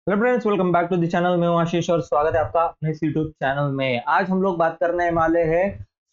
Hello friends, welcome back to the channel. मैं हूं आशीष और स्वागत है आपका अपने यूट्यूब चैनल में। आज हम लोग बात करने वाले हैं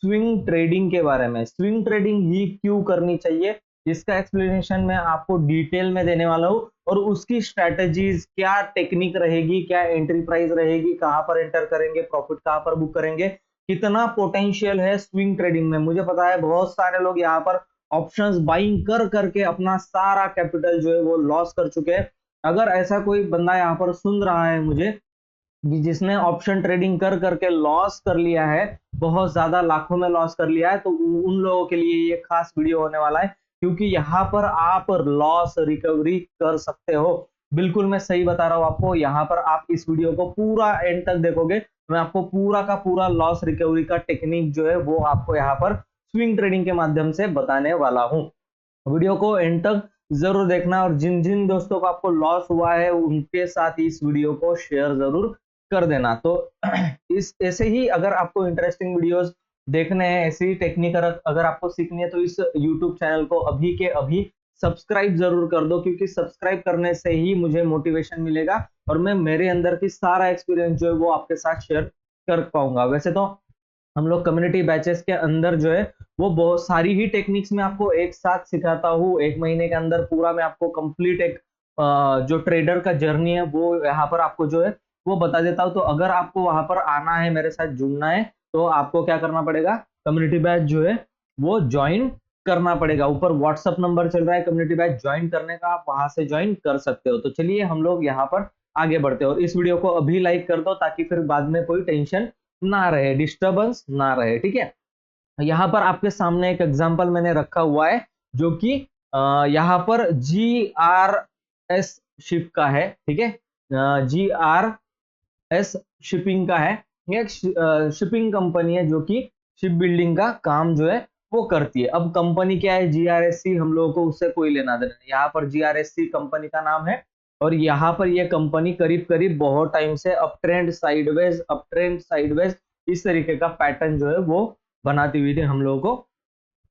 स्विंग ट्रेडिंग के बारे में। स्विंग ट्रेडिंग ही क्यों करनी चाहिए, इसका एक्सप्लेनेशन मैं आपको डिटेल में देने वाला हूं। और उसकी स्ट्रेटेजीज क्या, टेक्निक रहेगी, क्या एंट्री प्राइस रहेगी, कहां पर एंटर करेंगे, प्रॉफिट कहां पर बुक करेंगे, कितना पोटेंशियल है स्विंग ट्रेडिंग में। मुझे पता है बहुत सारे लोग यहाँ पर ऑप्शंस बाइंग कर करके अपना सारा कैपिटल जो है वो लॉस कर चुके हैं। अगर ऐसा कोई बंदा यहाँ पर सुन रहा है मुझे कि जिसने ऑप्शन ट्रेडिंग कर करके लॉस कर लिया है, बहुत ज्यादा लाखों में लॉस कर लिया है, तो उन लोगों के लिए ये खास वीडियो होने वाला है, क्योंकि यहाँ पर आप लॉस रिकवरी कर सकते हो। बिल्कुल मैं सही बता रहा हूँ आपको। यहाँ पर आप इस वीडियो को पूरा एंड तक देखोगे, मैं आपको पूरा का पूरा लॉस रिकवरी का टेक्निक जो है वो आपको यहाँ पर स्विंग ट्रेडिंग के माध्यम से बताने वाला हूँ। वीडियो को एंड तक जरूर देखना और जिन जिन दोस्तों को आपको लॉस हुआ है उनके साथ इस वीडियो को शेयर जरूर कर देना। तो इस ऐसे ही अगर आपको इंटरेस्टिंग वीडियोस देखने हैं, ऐसी ही टेक्निक अगर आपको सीखनी है, तो इस YouTube चैनल को अभी के अभी सब्सक्राइब जरूर कर दो, क्योंकि सब्सक्राइब करने से ही मुझे मोटिवेशन मिलेगा और मैं मेरे अंदर की सारा एक्सपीरियंस जो है वो आपके साथ शेयर कर पाऊंगा। वैसे तो हम लोग कम्युनिटी बैचेस के अंदर जो है वो बहुत सारी ही टेक्निक्स में आपको एक साथ सिखाता हूँ। एक महीने के अंदर पूरा मैं आपको कंप्लीट एक जो ट्रेडर का जर्नी है वो यहाँ पर आपको जो है वो बता देता हूँ। तो अगर आपको वहां पर आना है, मेरे साथ जुड़ना है, तो आपको क्या करना पड़ेगा, कम्युनिटी बैच जो है वो ज्वाइन करना पड़ेगा। ऊपर व्हाट्सअप नंबर चल रहा है कम्युनिटी बैच ज्वाइन करने का, आप वहां से ज्वाइन कर सकते हो। तो चलिए हम लोग यहाँ पर आगे बढ़ते हैं और इस वीडियो को अभी लाइक कर दो, ताकि फिर बाद में कोई टेंशन ना रहे, डिस्टरबेंस ना रहे। ठीक है, यहाँ पर आपके सामने एक एग्जांपल मैंने रखा हुआ है, जो कि यहाँ पर GRS शिप का है। ठीक है, GRS शिपिंग का है। ये एक शिपिंग कंपनी है जो कि शिप बिल्डिंग का काम जो है वो करती है। अब कंपनी क्या है, GRSC, हम लोगों को उससे कोई लेना देना नहीं। यहाँ पर GRSC कंपनी का नाम है और यहाँ पर ये कंपनी करीब करीब बहुत टाइम से अप ट्रेंड साइडवेज इस तरीके का पैटर्न जो है वो बनाती हुई थी, हम लोगों को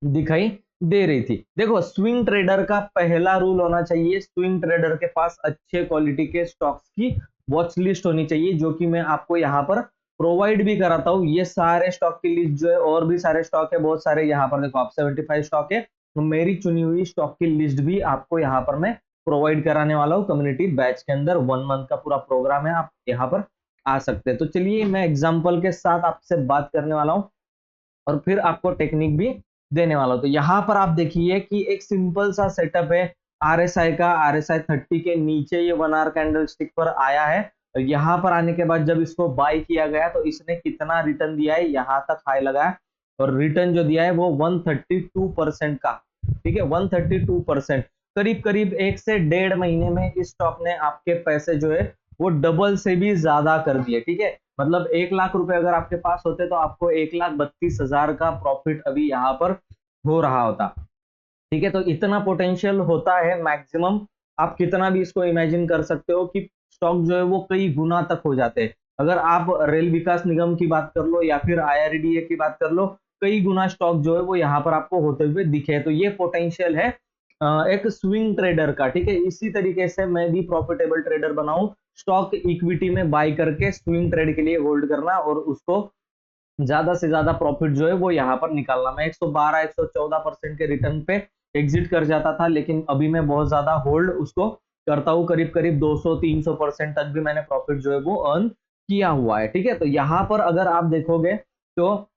दिखाई दे रही थी। देखो, स्विंग ट्रेडर का पहला रूल होना चाहिए, स्विंग ट्रेडर के पास अच्छे क्वालिटी के स्टॉक्स की वॉच लिस्ट होनी चाहिए, जो कि मैं आपको यहाँ पर प्रोवाइड भी कराता हूँ। ये सारे स्टॉक की लिस्ट जो है, और भी सारे स्टॉक है बहुत सारे, यहाँ पर देखो आप 75 स्टॉक है, तो मेरी चुनी हुई स्टॉक की लिस्ट भी आपको यहाँ पर मैं प्रोवाइड कराने वाला हूँ कम्युनिटी बैच के अंदर। 1 मंथ का पूरा प्रोग्राम है, आप यहाँ पर आ सकते हैं। तो चलिए मैं एग्जाम्पल के साथ आपसे बात करने वाला हूँ और फिर आपको टेक्निक भी देने वाला हूं। तो यहाँ पर आप देखिए कि एक सिंपल सा सेटअप है RSI का। RSI 30 के नीचे ये 1 आवर कैंडल स्टिक पर आया है। और यहाँ पर आने के बाद जब इसको बाय किया गया तो इसने कितना रिटर्न दिया है, यहाँ तक हाई लगाया और रिटर्न जो दिया है वो 132% का। ठीक है, 132%। करीब करीब 1 से 1.5 महीने में इस स्टॉक ने आपके पैसे जो है वो डबल से भी ज्यादा कर दिए। ठीक है, मतलब 1 लाख रुपए अगर आपके पास होते तो आपको 1,32,000 का प्रॉफिट अभी यहाँ पर हो रहा होता। ठीक है, तो इतना पोटेंशियल होता है मैक्सिमम। आप कितना भी इसको इमेजिन कर सकते हो कि स्टॉक जो है वो कई गुना तक हो जाते हैं। अगर आप रेल विकास निगम की बात कर लो या फिर IRDA की बात कर लो, कई गुना स्टॉक जो है वो यहाँ पर आपको होते हुए दिखे। तो ये पोटेंशियल है एक स्विंग ट्रेडर का। ठीक है, इसी तरीके से मैं भी प्रॉफिटेबल ट्रेडर बनाऊं, स्टॉक इक्विटी में बाय करके स्विंग ट्रेड के लिए होल्ड करना और उसको ज्यादा से ज्यादा प्रॉफिट जो है वो यहाँ पर निकालना। मैं 112-114% के रिटर्न पे एग्जिट कर जाता था, लेकिन अभी मैं बहुत ज्यादा होल्ड उसको करता हूँ। करीब करीब 200-300% तक भी मैंने प्रॉफिट जो है वो अर्न किया हुआ है। ठीक है, तो यहाँ पर अगर आप देखोगे तो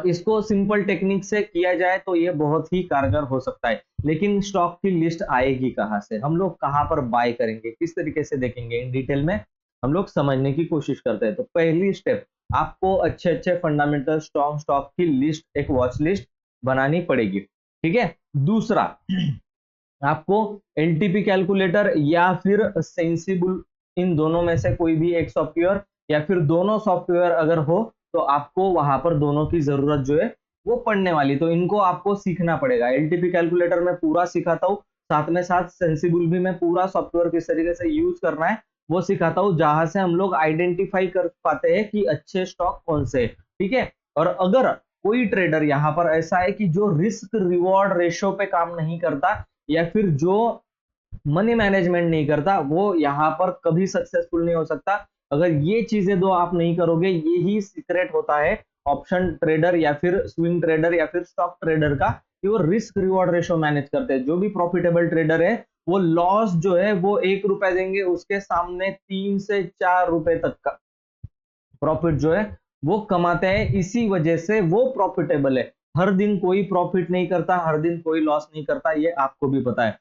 इसको सिंपल टेक्निक से किया जाए तो ये बहुत ही कारगर हो सकता है। लेकिन स्टॉक की लिस्ट आएगी कहाँ से, हम लोग कहाँ पर बाय करेंगे, किस तरीके से देखेंगे, इन डिटेल में हम लोग समझने की कोशिश करते हैं। तो पहली स्टेप, आपको अच्छे अच्छे फंडामेंटल स्ट्रॉन्ग स्टॉक की लिस्ट, एक वॉच लिस्ट बनानी पड़ेगी। ठीक है, दूसरा, आपको LTP कैलकुलेटर या फिर सेंसिबल, इन दोनों में से कोई भी एक सॉफ्टवेयर या फिर दोनों सॉफ्टवेयर अगर हो तो आपको वहां पर दोनों की जरूरत जो है वो पड़ने वाली। तो इनको आपको सीखना पड़ेगा। LTP कैलकुलेटर में पूरा सिखाता हूँ, साथ में साथ सेंसिबल भी मैं पूरा सॉफ्टवेयर किस तरीके से यूज करना है वो सिखाता हूँ, जहां से हम लोग आइडेंटिफाई कर पाते हैं कि अच्छे स्टॉक कौन से। ठीक है, और अगर कोई ट्रेडर यहाँ पर ऐसा है कि जो रिस्क रिवॉर्ड रेशो पे काम नहीं करता, या फिर जो मनी मैनेजमेंट नहीं करता वो यहाँ पर कभी सक्सेसफुल नहीं हो सकता। अगर ये चीजें दो आप नहीं करोगे, यही सीक्रेट होता है ऑप्शन ट्रेडर या फिर स्विंग ट्रेडर या फिर स्टॉक ट्रेडर का, कि वो रिस्क रिवॉर्ड रेशो मैनेज करते हैं। जो भी प्रॉफिटेबल ट्रेडर है वो लॉस जो है वो 1 रुपए देंगे, उसके सामने 3 से 4 रुपए तक का प्रॉफिट जो है वो कमाते हैं। इसी वजह से वो प्रॉफिटेबल है। हर दिन कोई प्रॉफिट नहीं करता, हर दिन कोई लॉस नहीं करता, ये आपको भी पता है।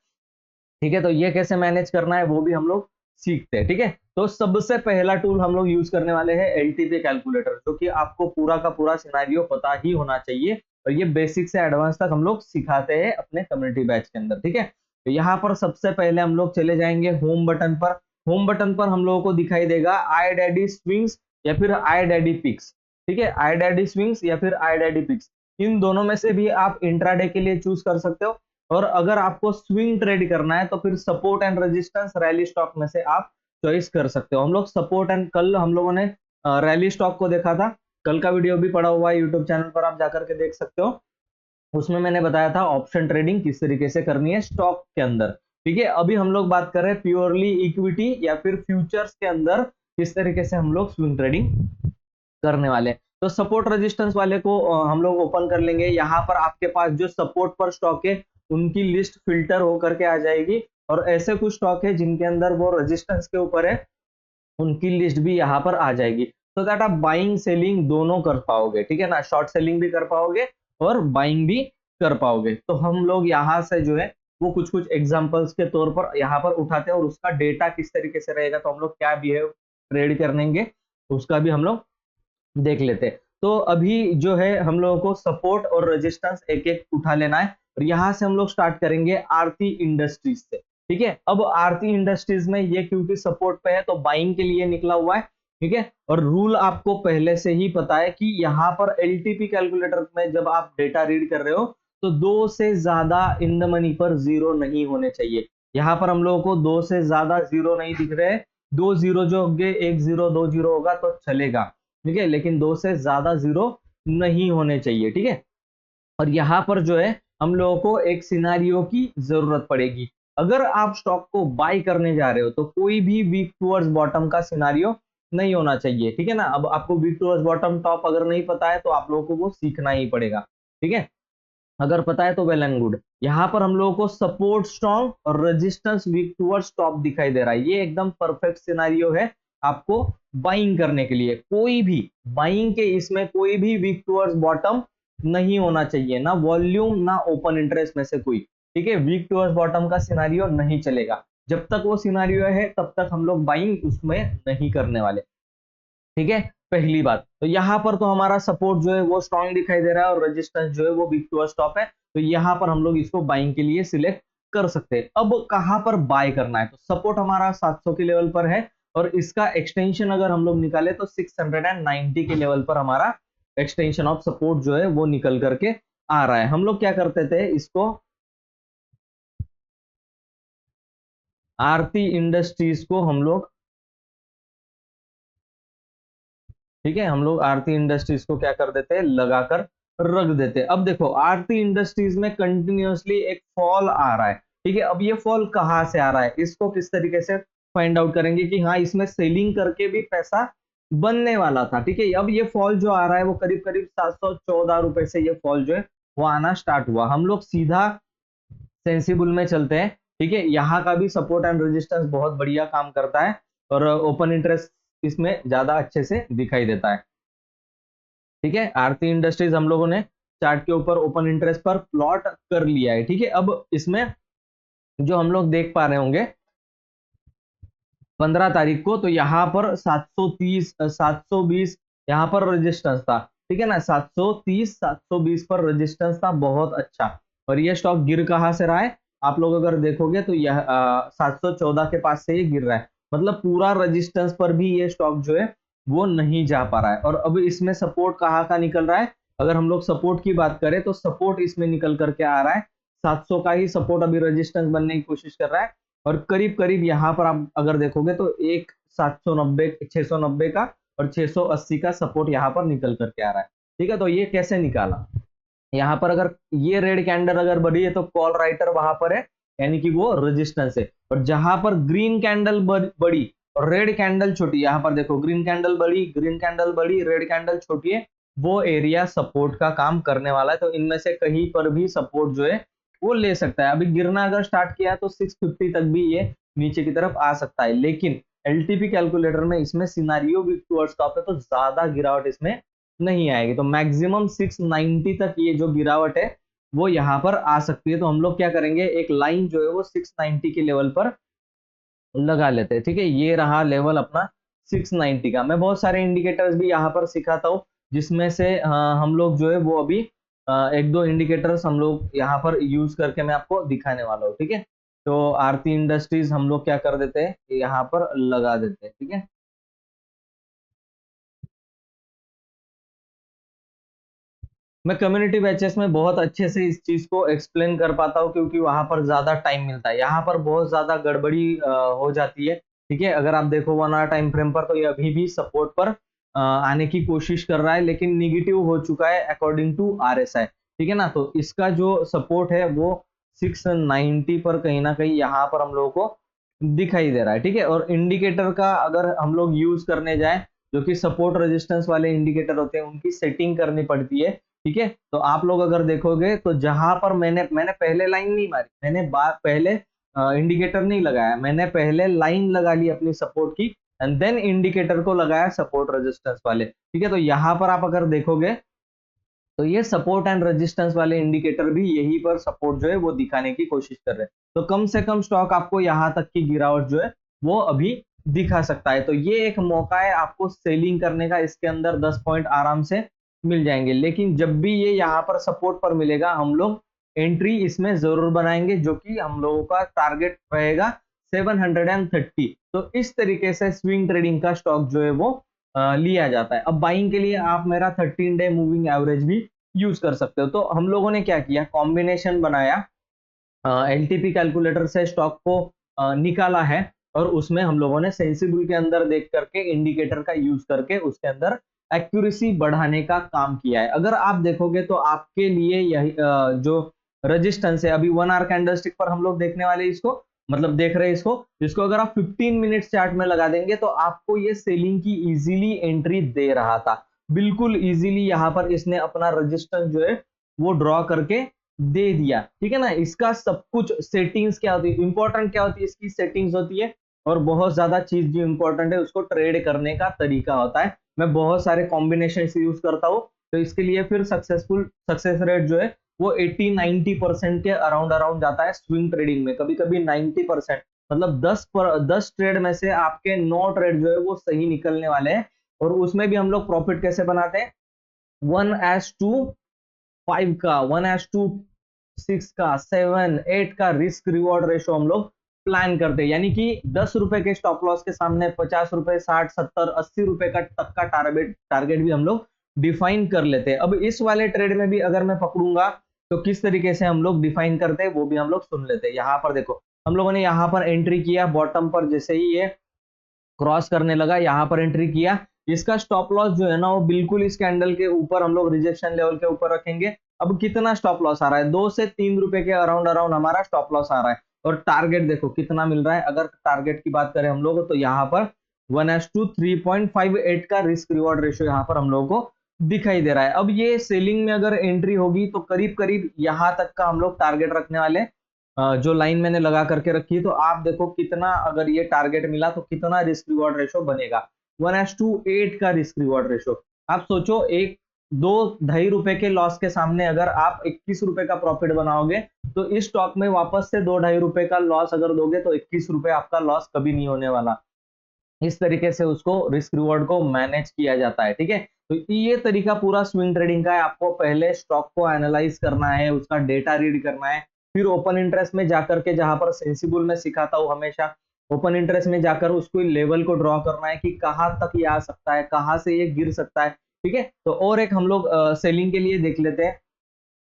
ठीक है, तो ये कैसे मैनेज करना है वो भी हम लोग सीखते हैं। ठीक है, तो सबसे पहला टूल हम लोग यूज करने वाले हैं एलटीपी कैलकुलेटर, जो कि आपको पूरा का पूरा सिनेरियो पता ही होना चाहिए, और ये बेसिक से एडवांस तक हम लोग सिखाते हैं अपने कम्युनिटी बैच के अंदर। ठीक है, तो यहाँ पर सबसे पहले हम लोग चले जाएंगे होम बटन पर। होम बटन पर हम लोगों को दिखाई देगा आई डैडी स्विंग्स या फिर आई डैडी पिक्स। ठीक है, आई डैडी स्विंग्स या फिर आई डैडी पिक्स, इन दोनों में से भी आप इंट्राडे के लिए चूज कर सकते हो। और अगर आपको स्विंग ट्रेड करना है तो फिर support and resistance rally stock में से आप चॉइस कर सकते हो। हम लोग सपोर्ट एंड, कल हम लोगों ने रैली स्टॉक को देखा था, कल का वीडियो भी पड़ा हुआ है यूट्यूब चैनल पर, आप जाकर के देख सकते हो। उसमें मैंने बताया था ऑप्शन ट्रेडिंग किस तरीके से करनी है स्टॉक के अंदर। ठीक है, अभी हम लोग बात कर रहे हैं प्योरली इक्विटी या फिर फ्यूचर्स के अंदर किस तरीके से हम लोग स्विंग ट्रेडिंग करने वाले हैं। तो सपोर्ट रेजिस्टेंस वाले को हम लोग ओपन कर लेंगे। यहाँ पर आपके पास जो सपोर्ट पर स्टॉक है उनकी लिस्ट फिल्टर होकर के आ जाएगी, और ऐसे कुछ स्टॉक है जिनके अंदर वो रेजिस्टेंस के ऊपर है, उनकी लिस्ट भी यहाँ पर आ जाएगी। तो दैट आप बाइंग सेलिंग दोनों कर पाओगे। ठीक है ना, शॉर्ट सेलिंग भी कर पाओगे और बाइंग भी कर पाओगे। तो हम लोग यहाँ से जो है वो कुछ कुछ एग्जांपल्स के तौर पर यहाँ पर उठाते हैं, और उसका डेटा किस तरीके से रहेगा, तो हम लोग क्या बिहेव ट्रेड करेंगे उसका भी हम लोग देख लेते हैं। तो अभी जो है हम लोगों को सपोर्ट और रेजिस्टेंस एक एक उठा लेना है, और यहां से हम लोग स्टार्ट करेंगे आरती इंडस्ट्रीज से। ठीक है, अब आरती इंडस्ट्रीज में ये क्योंकि सपोर्ट पे है तो बाइंग के लिए निकला हुआ है। ठीक है, और रूल आपको पहले से ही पता है कि यहाँ पर एलटीपी कैलकुलेटर में जब आप डेटा रीड कर रहे हो तो 2 से ज्यादा इन द मनी पर जीरो नहीं होने चाहिए। यहाँ पर हम लोगों को 2 से ज्यादा जीरो नहीं दिख रहे हैं। 2 जीरो जो होंगे, 1 जीरो 2 जीरो होगा तो चलेगा। ठीक है, लेकिन 2 से ज्यादा जीरो नहीं होने चाहिए। ठीक है, और यहाँ पर जो है हम लोगों को एक सिनारियो की जरूरत पड़ेगी। अगर आप स्टॉक को बाय करने जा रहे हो तो कोई भी वीक टूवर्ड्स बॉटम का सिनारियो नहीं होना चाहिए। ठीक है ना, अब आपको वीक टूवर्ड्स बॉटम टॉप अगर नहीं पता है तो आप लोगों को वो सीखना ही पड़ेगा। ठीक है, अगर पता है तो वेल एंड गुड। यहाँ पर हम लोगों को सपोर्ट स्ट्रॉन्ग और रेजिस्टेंस वीक टूवर्ड्स टॉप दिखाई दे रहा है, ये एकदम परफेक्ट सिनारियो है आपको बाइंग करने के लिए। कोई भी बाइंग के इसमें कोई भी वीक टूवर्ड्स बॉटम नहीं होना चाहिए, ना वॉल्यूम ना ओपन इंटरेस्ट में से कोई। ठीक है, वीक टूवर्ड्स बॉटम का सिनारियो नहीं चलेगा। जब तक वो सिनारियो है तब तक हम लोग बाइंग उसमें नहीं करने वाले। ठीक है, पहली बात तो यहाँ पर तो हमारा सपोर्ट जो है वो स्ट्रांग दिखाई दे रहा है, और रेजिस्टेंस जो है वो वीक टू स्टॉप है, तो यहाँ पर हम लोग इसको बाइंग के लिए सिलेक्ट कर सकते हैं। अब कहाँ पर बाय करना है, तो सपोर्ट हमारा 700 के लेवल पर है, और इसका एक्सटेंशन अगर हम लोग निकाले तो 690 के लेवल पर हमारा एक्सटेंशन ऑफ सपोर्ट जो है वो निकल करके आ रहा है। हम लोग क्या करते थे, इसको आरती इंडस्ट्रीज को हम लोग, ठीक है, हम लोग आरती इंडस्ट्रीज को क्या कर देते हैं, लगाकर रख देते हैं। अब देखो आरती इंडस्ट्रीज में कंटिन्यूअसली एक फॉल आ रहा है। ठीक है, अब ये फॉल कहाँ से आ रहा है, इसको किस तरीके से फाइंड आउट करेंगे कि हाँ इसमें सेलिंग करके भी पैसा बनने वाला था। ठीक है, अब ये फॉल जो आ रहा है वो करीब करीब 714 रुपए से ये फॉल जो है वो आना स्टार्ट हुआ। हम लोग सीधा सेंसिबल में चलते हैं। ठीक है, यहाँ का भी सपोर्ट एंड रेजिस्टेंस बहुत बढ़िया काम करता है, और ओपन इंटरेस्ट इसमें ज्यादा अच्छे से दिखाई देता है। ठीक है, आरती इंडस्ट्रीज हम लोगों ने चार्ट के ऊपर ओपन इंटरेस्ट पर प्लॉट कर लिया है। ठीक है, अब इसमें जो हम लोग देख पा रहे होंगे 15 तारीख को, तो यहाँ पर 730 720 यहाँ पर रेजिस्टेंस था। ठीक है ना, 730 720 पर रेजिस्टेंस था, बहुत अच्छा। और ये स्टॉक गिर कहाँ से रहा है, आप लोग अगर देखोगे तो यह 714 के पास से ये गिर रहा है, मतलब पूरा रेजिस्टेंस पर भी ये स्टॉक जो है वो नहीं जा पा रहा है। और अब इसमें सपोर्ट कहाँ का निकल रहा है, अगर हम लोग सपोर्ट की बात करें तो सपोर्ट इसमें निकल करके आ रहा है 700 का ही सपोर्ट अभी रेजिस्टेंस बनने की कोशिश कर रहा है। और करीब करीब यहाँ पर आप अगर देखोगे तो एक 790 690 का और 680 का सपोर्ट यहाँ पर निकल करके आ रहा है। ठीक है, तो ये कैसे निकाला, यहाँ पर अगर ये रेड कैंडल अगर बढ़ी है तो कॉल राइटर वहां पर है, यानी कि वो रेजिस्टेंस है। और जहां पर ग्रीन कैंडल बड़ी और रेड कैंडल छोटी, यहाँ पर देखो ग्रीन कैंडल बड़ी, रेड कैंडल छोटी है, वो एरिया सपोर्ट का काम करने वाला है। तो इनमें से कहीं पर भी सपोर्ट जो है वो ले सकता है। अभी गिरना अगर स्टार्ट किया तो 650 तक भी ये नीचे की तरफ आ सकता है, लेकिन एलटीपी कैलकुलेटर में इसमें सिनारियो वीक टुवर्ड्स टॉप है तो ज्यादा गिरावट इसमें नहीं आएगी। तो मैक्सिमम 690 तक ये जो गिरावट है वो यहाँ पर आ सकती है। तो हम लोग क्या करेंगे, एक लाइन जो है वो 690 के लेवल पर लगा लेते हैं। ठीक है, ये रहा लेवल अपना 690 का। मैं बहुत सारे इंडिकेटर्स भी यहाँ पर सिखाता हूँ, जिसमें से हम लोग जो है वो अभी एक दो इंडिकेटर्स हम लोग यहाँ पर यूज करके मैं आपको दिखाने वाला हूँ। ठीक है, तो आरती इंडस्ट्रीज हम लोग क्या कर देते हैं, यहाँ पर लगा देते हैं। ठीक है, मैं कम्युनिटी बैचेस में बहुत अच्छे से इस चीज को एक्सप्लेन कर पाता हूँ, क्योंकि वहां पर ज्यादा टाइम मिलता है। यहाँ पर बहुत ज्यादा गड़बड़ी हो जाती है। ठीक है, अगर आप देखो 1 आवर टाइम फ्रेम पर तो ये अभी भी सपोर्ट पर आने की कोशिश कर रहा है, लेकिन निगेटिव हो चुका है अकॉर्डिंग टू आरएसआई। ठीक है ना, तो इसका जो सपोर्ट है वो 690 पर कहीं ना कहीं यहाँ पर हम लोगों को दिखाई दे रहा है। ठीक है, और इंडिकेटर का अगर हम लोग यूज करने जाए, जो कि सपोर्ट रेजिस्टेंस वाले इंडिकेटर होते हैं, उनकी सेटिंग करनी पड़ती है। ठीक है, तो आप लोग अगर देखोगे तो जहां पर मैंने पहले लाइन नहीं मारी, मैंने पहले इंडिकेटर नहीं लगाया, मैंने पहले लाइन लगा ली अपनी सपोर्ट की एंड देन इंडिकेटर को लगाया सपोर्ट रेजिस्टेंस वाले। ठीक है, तो यहाँ पर आप अगर देखोगे तो ये सपोर्ट एंड रेजिस्टेंस वाले इंडिकेटर भी यहीं पर सपोर्ट जो है वो दिखाने की कोशिश कर रहे हैं। तो कम से कम स्टॉक आपको यहाँ तक की गिरावट जो है वो अभी दिखा सकता है। तो ये एक मौका है आपको सेलिंग करने का, इसके अंदर 10 पॉइंट आराम से मिल जाएंगे। लेकिन जब भी ये यहाँ पर सपोर्ट पर मिलेगा, हम लोग एंट्री इसमें जरूर बनाएंगे, जो कि हम लोगों का टारगेट रहेगा 730। तो इस तरीके से स्विंग ट्रेडिंग का स्टॉक जो है वो लिया जाता है। अब बाइंग के लिए आप मेरा 13 डे मूविंग एवरेज भी यूज कर सकते हो। तो हम लोगों ने क्या किया, कॉम्बिनेशन बनाया, एलटीपी कैलकुलेटर से स्टॉक को निकाला है, और उसमें हम लोगों ने सेंसिबल के अंदर देख करके इंडिकेटर का यूज करके उसके अंदर एक्यूरेसी बढ़ाने का काम किया है। अगर आप देखोगे तो आपके लिए यही जो रेजिस्टेंस है, अभी 1 आवर कैंडलस्टिक पर हम लोग देखने वाले इसको, मतलब देख रहे हैं इसको अगर आप 15 मिनट चार्ट में लगा देंगे तो आपको ये सेलिंग की इजीली एंट्री दे रहा था, बिल्कुल इजीली। यहाँ पर इसने अपना रेजिस्टेंस जो है वो ड्रॉ करके दे दिया। ठीक है ना, इसका सब कुछ सेटिंग्स क्या होती है, इंपॉर्टेंट क्या होती है, इसकी सेटिंग्स होती है। और बहुत ज्यादा चीज जो इंपॉर्टेंट है उसको ट्रेड करने का तरीका होता है। मैं बहुत सारे कॉम्बिनेशन यूज करता हूँ, तो इसके लिए फिर सक्सेस रेट जो है वो 80-90% के अराउंड अराउंड जाता है स्विंग ट्रेडिंग में, कभी कभी 90%। मतलब 10 ट्रेड में से आपके 9 ट्रेड जो है वो सही निकलने वाले हैं। और उसमें भी हम लोग प्रॉफिट कैसे बनाते हैं, 1:5 का, 1:6 का, 7-8 का रिस्क रिवॉर्ड रेशो हम लोग प्लान करते हैं। यानी कि 10 रुपए के स्टॉप लॉस के सामने 50 रुपए, 60, 70, 80 रुपए का तक का टारगेट भी हम लोग डिफाइन कर लेते हैं। अब इस वाले ट्रेड में भी अगर मैं पकड़ूंगा तो किस तरीके से हम लोग डिफाइन करते हैं वो भी हम लोग सुन लेते हैं। यहाँ पर देखो, हम लोगों ने यहाँ पर एंट्री किया, बॉटम पर जैसे ही ये क्रॉस करने लगा, यहाँ पर एंट्री किया, इसका स्टॉप लॉस जो है ना वो बिल्कुल इस कैंडल के ऊपर हम लोग रिजेक्शन लेवल के ऊपर रखेंगे। अब कितना स्टॉप लॉस आ रहा है, 2 से 3 रुपए के अराउंड अराउंड हमारा स्टॉप लॉस आ रहा है। और टारगेट देखो कितना मिल रहा है, अगर टारगेट की बात करें हम लोग तो यहाँ पर 1:3.58 का रिस्क रिवॉर्ड रेशियो यहाँ पर हम लोगों को दिखाई दे रहा है। अब ये सेलिंग में अगर एंट्री होगी तो करीब करीब यहाँ तक का हम लोग टारगेट रखने वाले, जो लाइन मैंने लगा करके रखी है। तो आप देखो कितना, अगर ये टारगेट मिला तो कितना रिस्क रिवॉर्ड रेशो बनेगा, 1:8 का रिस्क रिवॉर्ड रेशो। आप सोचो, एक 2-2.5 रुपए के लॉस के सामने अगर आप 21 रुपए का प्रॉफिट बनाओगे, तो इस स्टॉक में वापस से 2-2.5 रुपए का लॉस अगर दोगे तो 21 रुपए आपका लॉस कभी नहीं होने वाला। इस तरीके से उसको रिस्क रिवॉर्ड को मैनेज किया जाता है। ठीक है, तो ये तरीका पूरा स्विंग ट्रेडिंग का है। आपको पहले स्टॉक को एनालाइज करना है, उसका डेटा रीड करना है, फिर ओपन इंटरेस्ट में जाकर के, जहां पर सेंसिबल में सिखाता हूं हमेशा, ओपन इंटरेस्ट में जाकर उसको लेवल को ड्रॉ करना है कि कहां तक ये आ सकता है, कहां से ये गिर सकता है। ठीक है, तो और एक हम लोग सेलिंग के लिए देख लेते हैं।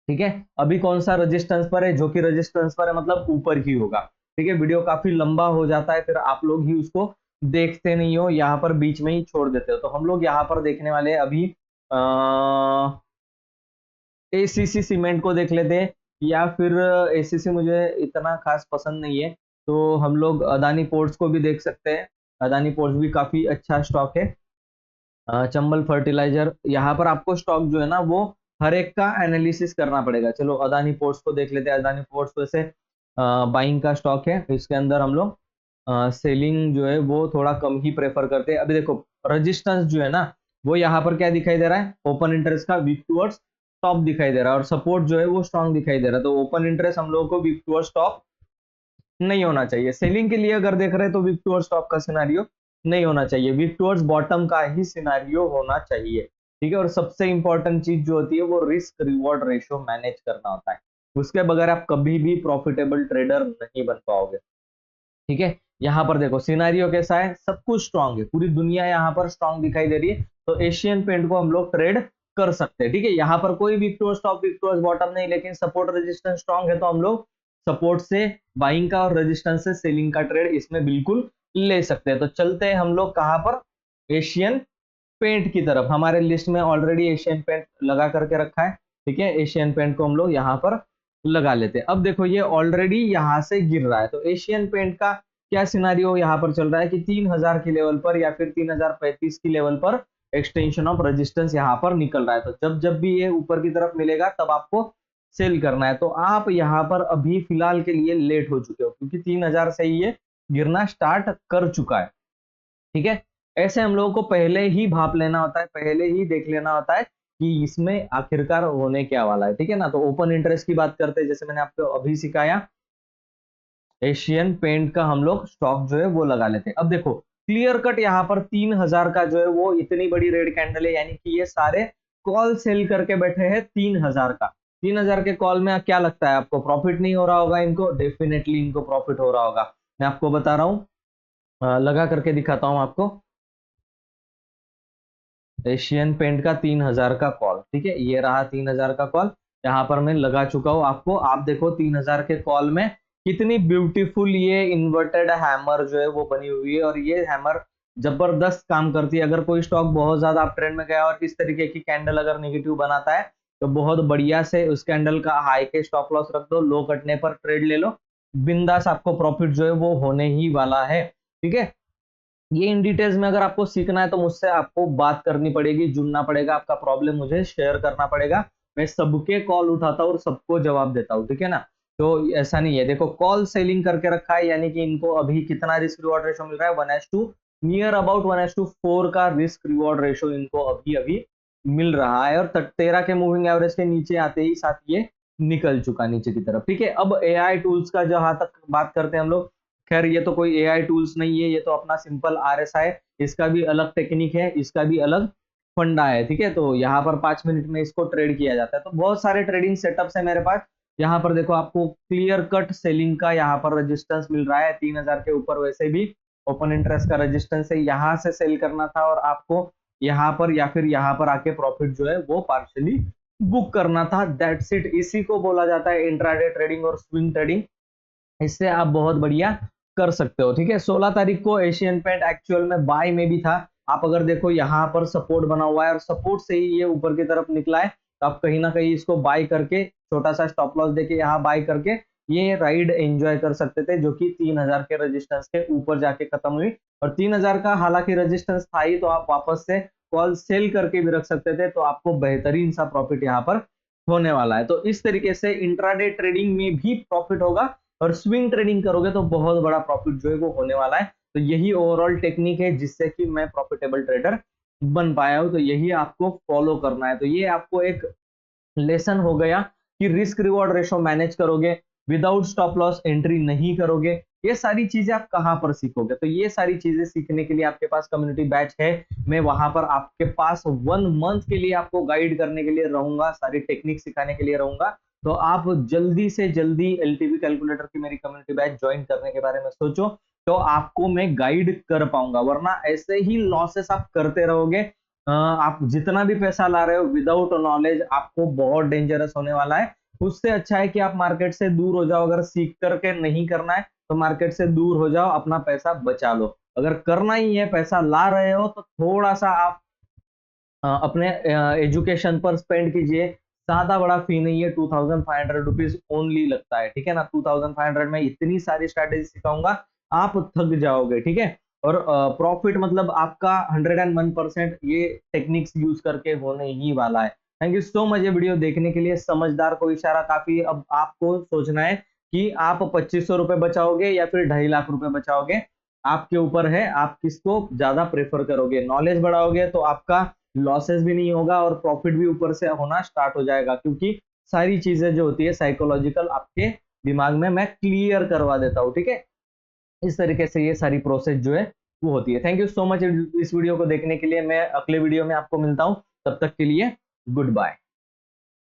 ठीक है, अभी कौन सा रेजिस्टेंस पर है, जो कि रेजिस्टेंस पर है मतलब ऊपर ही होगा। ठीक है, वीडियो काफी लंबा हो जाता है, फिर आप लोग ही उसको देखते नहीं हो, यहाँ पर बीच में ही छोड़ देते हो। तो हम लोग यहाँ पर देखने वाले हैं अभी एसीसी सीमेंट को देख लेते हैं। या फिर एसीसी मुझे इतना खास पसंद नहीं है, तो हम लोग अदानी पोर्ट्स को भी देख सकते हैं। अदानी पोर्ट्स भी काफी अच्छा स्टॉक है। चंबल फर्टिलाइजर, यहाँ पर आपको स्टॉक जो है ना वो हर एक का एनालिसिस करना पड़ेगा। चलो अदानी पोर्ट्स को देख लेते हैं। अदानी पोर्ट्स वैसे बाइंग का स्टॉक है, इसके अंदर हम लोग सेलिंग जो है वो थोड़ा कम ही प्रेफर करते हैं। अभी देखो रेजिस्टेंस जो है ना वो यहाँ पर क्या दिखाई दे रहा है, ओपन इंटरेस्ट का वीक टूवर्ड्स टॉप दिखाई दे रहा है, और सपोर्ट जो है वो स्ट्रॉन्ग दिखाई दे रहा है। तो ओपन इंटरेस्ट हम लोगों को वीक टूवर्ड्स टॉप नहीं होना चाहिए। सेलिंग के लिए अगर देख रहे हैं तो वीक टूवर्ड्स टॉप का सिनारियो नहीं होना चाहिए, वीक टूवर्ड्स बॉटम का ही सिनारियो होना चाहिए। ठीक है, और सबसे इंपॉर्टेंट चीज जो होती है वो रिस्क रिवॉर्ड रेशियो मैनेज करना होता है। उसके बगैर आप कभी भी प्रॉफिटेबल ट्रेडर नहीं बन पाओगे। ठीक है, यहाँ पर देखो सिनारियो कैसा है, सब कुछ स्ट्रांग है, पूरी दुनिया यहाँ पर स्ट्रांग दिखाई दे रही है, तो एशियन पेंट को हम लोग ट्रेड कर सकते हैं। ठीक है, यहाँ पर कोई week towards top week towards bottom नहीं, लेकिन सपोर्ट रेजिस्टेंस स्ट्रांग है तो हम लोग सपोर्ट से बाइंग का और रेजिस्टेंस से सेलिंग का ट्रेड इसमें बिल्कुल ले सकते हैं। तो चलते हैं हम लोग कहाँ पर, एशियन पेंट की तरफ। हमारे लिस्ट में ऑलरेडी एशियन पेंट लगा करके रखा है। ठीक है, एशियन पेंट को हम लोग यहाँ पर लगा लेते हैं। अब देखो ये ऑलरेडी यहाँ से गिर रहा है, तो एशियन पेंट का क्या सिनारियो यहाँ पर चल रहा है कि 3000 की लेवल पर या फिर 3035 की लेवल पर एक्सटेंशन ऑफ रेजिस्टेंस यहाँ पर निकल रहा है। तो जब जब भी ये ऊपर की तरफ मिलेगा तब आपको सेल करना है। तो आप यहाँ पर अभी फिलहाल के लिए लेट हो चुके हो, क्योंकि 3000 से ये गिरना स्टार्ट कर चुका है। ठीक है, ऐसे हम लोगों को पहले ही भाप लेना होता है, पहले ही देख लेना होता है कि इसमें आखिरकार होने क्या वाला है। ठीक है ना, तो ओपन इंटरेस्ट की बात करते हैं, जैसे मैंने आपको अभी सिखाया, एशियन पेंट का हम लोग स्टॉक जो है वो लगा लेते हैं। अब देखो क्लियर कट यहाँ पर 3000 का जो है वो इतनी बड़ी रेड कैंडल है, यानी कि ये सारे कॉल सेल करके बैठे हैं 3000 का। 3000 के कॉल में क्या लगता है आपको, प्रॉफिट नहीं हो रहा होगा इनको? डेफिनेटली इनको प्रॉफिट हो रहा होगा। मैं आपको बता रहा हूँ, लगा करके दिखाता हूँ आपको। एशियन पेंट का 3000 का कॉल, ठीक है, ये रहा 3000 का कॉल, यहाँ पर मैं लगा चुका हूँ आपको। आप देखो 3000 के कॉल में कितनी ब्यूटीफुल ये इन्वर्टेड हैमर जो है वो बनी हुई है, और ये हैमर जबरदस्त काम करती है। अगर कोई स्टॉक बहुत ज्यादा अप ट्रेंड में गया और इस तरीके की कैंडल अगर नेगेटिव बनाता है तो बहुत बढ़िया से उस कैंडल का हाई के स्टॉप लॉस रख दो, लो कटने पर ट्रेड ले लो, बिंदास आपको प्रॉफिट जो है वो होने ही वाला है। ठीक है, ये इन डिटेल्स में अगर आपको सीखना है तो मुझसे आपको बात करनी पड़ेगी, जुड़ना पड़ेगा, आपका प्रॉब्लम मुझे शेयर करना पड़ेगा। मैं सबके कॉल उठाता हूँ और सबको जवाब देता हूँ। ठीक है ना, तो ऐसा नहीं है। देखो कॉल सेलिंग करके रखा है, यानी कि इनको अभी कितना रिस्क रिवॉर्ड रेशो मिल रहा है, 1:2, नियर अबाउट 1:4 का रिस्क रिवॉर्ड रेशो इनको अभी अभी मिल रहा है, और 13 के मूविंग एवरेज के नीचे आते ही साथ ये निकल चुका नीचे की तरफ। ठीक है, अब एआई टूल्स का जहां तक बात करते हैं हम लोग, खैर ये तो कोई एआई टूल्स नहीं है, ये तो अपना सिंपल आरएसआई, इसका भी अलग टेक्निक है, इसका भी अलग फंडा है। ठीक है, तो यहाँ पर 5 मिनट में इसको ट्रेड किया जाता है। तो बहुत सारे ट्रेडिंग सेटअप्स है मेरे पास। यहाँ पर देखो आपको क्लियर कट सेलिंग का यहाँ पर रेजिस्टेंस मिल रहा है 3000 के ऊपर, वैसे भी ओपन इंटरेस्ट का रेजिस्टेंस है, यहाँ से सेल करना था और आपको यहाँ पर या फिर यहाँ पर आके प्रॉफिट जो है वो पार्शियली बुक करना था। दैट्स इट, इसी को बोला जाता है इंट्राडे ट्रेडिंग और स्विंग ट्रेडिंग। इससे आप बहुत बढ़िया कर सकते हो। ठीक है, 16 तारीख को एशियन पेंट एक्चुअल में बाय में भी था। आप अगर देखो यहाँ पर सपोर्ट बना हुआ है और सपोर्ट से ही ये ऊपर की तरफ निकला है, तो आप कहीं ना कहीं इसको बाय करके छोटा सा स्टॉप लॉस देके यहाँ बाय करके ये राइड एंजॉय कर सकते थे, जो कि 3000 के रेजिस्टेंस के ऊपर जाके खत्म हुई। और 3000 का हालांकि रेजिस्टेंस था ही, तो आप वापस से कॉल सेल करके भी रख सकते थे, तो आपको बेहतरीन सा प्रॉफिट यहाँ पर होने वाला है। तो इस तरीके से इंट्राडे ट्रेडिंग में भी प्रॉफिट होगा, और स्विंग ट्रेडिंग करोगे तो बहुत बड़ा प्रॉफिट जो है वो होने वाला है। तो यही ओवरऑल टेक्निक है जिससे कि मैं प्रॉफिटेबल ट्रेडर बन पाया हूं, तो यही आपको फॉलो करना है। तो ये आपको एक लेसन हो गया कि रिस्क रिवॉर्ड रेशो मैनेज करोगे, विदाउट स्टॉप लॉस एंट्री नहीं करोगे। ये सारी चीजें आप कहां पर सीखोगे, तो ये सारी चीजें सीखने के लिए आपके पास कम्युनिटी बैच है। मैं वहां पर आपके पास 1 मंथ के लिए आपको गाइड करने के लिए रहूंगा, सारी टेक्निक सिखाने के लिए रहूंगा। तो आप जल्दी से जल्दी एलटीवी कैलकुलेटर की मेरी कम्युनिटी बैच ज्वाइन करने के बारे में सोचो, तो आपको मैं गाइड कर पाऊंगा। वरना ऐसे ही लॉसेस आप करते रहोगे, आप जितना भी पैसा ला रहे हो विदाउट नॉलेज, आपको बहुत डेंजरस होने वाला है। उससे अच्छा है कि आप मार्केट से दूर हो जाओ। अगर सीख करके नहीं करना है तो मार्केट से दूर हो जाओ, अपना पैसा बचा लो। अगर करना ही है, पैसा ला रहे हो, तो थोड़ा सा आप अपने एजुकेशन पर स्पेंड कीजिए, ज्यादा बड़ा फी नहीं है, 2500 रुपीज ओनली लगता है, ठीक है ना। 2500 में इतनी सारी स्ट्रैटेजी सिखाऊंगा, आप थक जाओगे, ठीक है। और प्रॉफिट मतलब आपका 101% ये टेक्निक्स यूज करके होने ही वाला है। थैंक यू सो मच ये वीडियो देखने के लिए। समझदार को इशारा काफी है। अब आपको सोचना है कि आप 2500 रुपए बचाओगे या फिर 2.5 लाख रुपए बचाओगे, आपके ऊपर है, आप किसको ज्यादा प्रेफर करोगे। नॉलेज बढ़ाओगे तो आपका लॉसेस भी नहीं होगा और प्रॉफिट भी ऊपर से होना स्टार्ट हो जाएगा, क्योंकि सारी चीजें जो होती है साइकोलॉजिकल आपके दिमाग में मैं क्लियर करवा देता हूँ, ठीक है। इस तरीके से ये सारी प्रोसेस जो है वो होती है। थैंक यू सो मच इस वीडियो को देखने के लिए। मैं अगले वीडियो में आपको मिलता हूँ, तब तक के लिए गुड बाय।